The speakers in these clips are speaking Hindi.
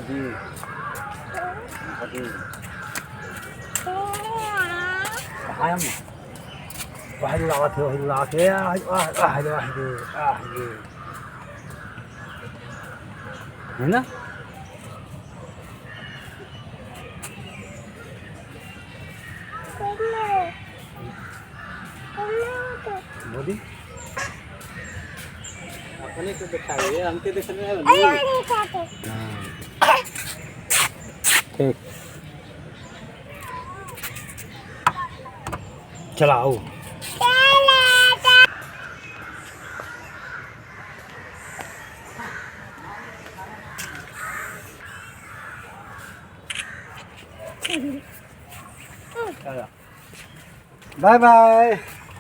जी जी kaya mo. Wahid lawat yo, wahid lawat ya. है ना? मोदी अपने को दिखाइए, हमके देखने में ठीक चलाओ बाय बाय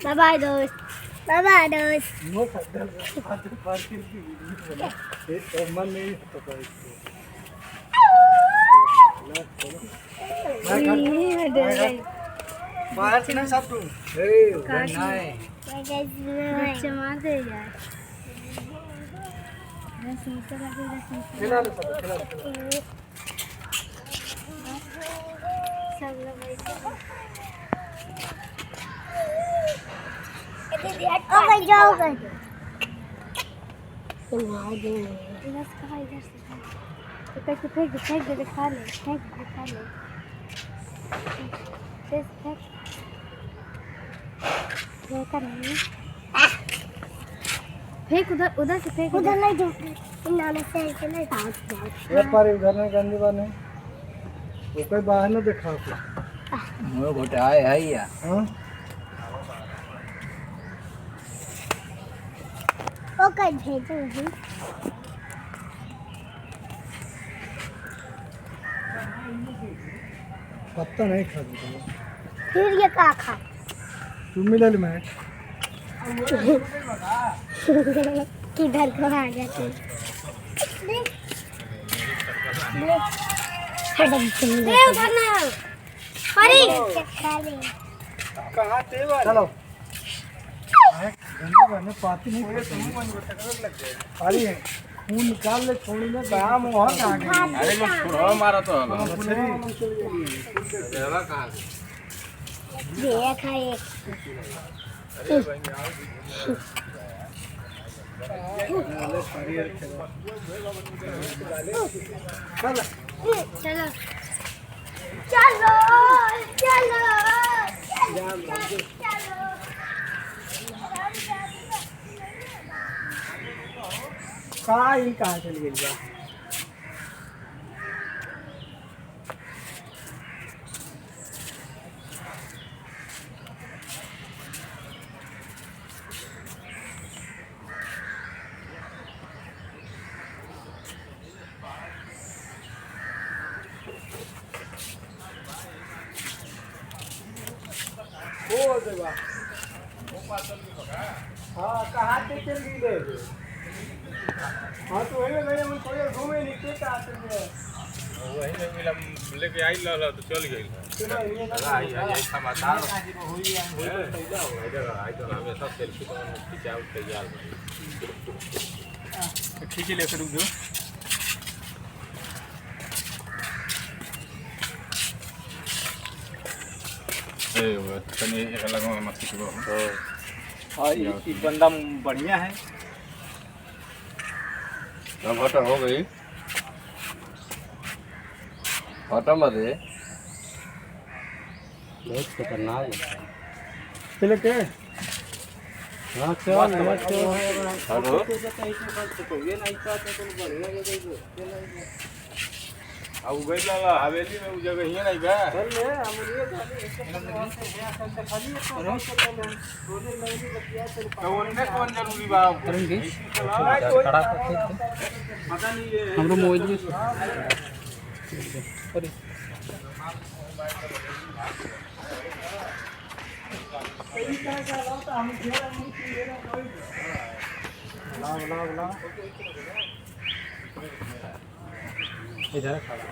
बाय बाय दोस्त, बाय बाय दोस्त। मन नहीं पता बाहर से नहीं सब तू बच्चे मार दे यार। खिला लो सब लोग जाओ इधर से फेंक दे खा ले फेंक उधर से फेंक उधर नहीं दो नाले से नहीं एक बार उधर नहीं गंदी बात नहीं वो कोई बाहर ना देखा आपको वो घोटा है यार हां ओके भेजो जी पत्ता नहीं खा फिर ये का खा तुम मिला ले मैं किधर को आ जाते कहाँ थे चलो गंदी बने पाती नहीं अरे खून निकाल ले छोड़ी ना काम हो कहाँ अरे मैं छोड़ो मारा तो हलो मछली देवा कहाँ से देखा एक चलो चलो चलो चलो कहाँ चली गई बा हाँ कहाँ से चल गई ले हाँ तो वही मैंने मन थोड़ी घूमे नीचे का आते थे वही में मिला लेके आई ला तो चल गई आई समाचार इधर आई तो हमेशा सेल्फी तो खींचा तैयार खींच लेकर रुक दो तनी एक लगा मत खींचो हाँ ये बंदा बढ़िया है टमाटर हो गई खत्म है बहुत खतरनाक है चले के हाँ चल नमस्ते हेलो अब गई ला हवेली में वो जगह ही नहीं बा चल ले हम ये तो उनने कौन जरूरी बा करेंगे खड़ा पता नहीं ये हमरो मोबाइल में अरे इधर खड़ा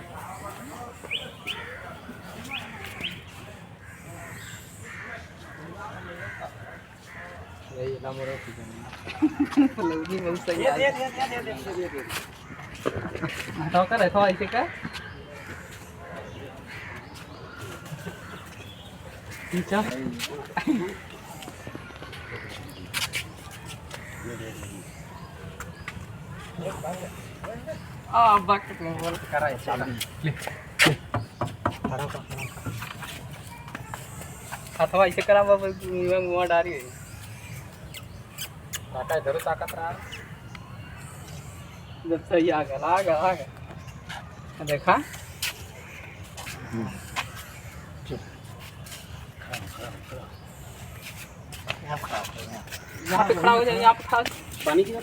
यही ना मोरो लौकी बहुत सही है तो करे तो ऐसे का नीचे बकेट में बोल करा है चाबी अथवा ऐसे करा बाबा मुँह डारी है काका इधर ताकत रहा जब सही आ गया देखा यहाँ पे खड़ा हो जाए यहाँ पे खड़ा पानी की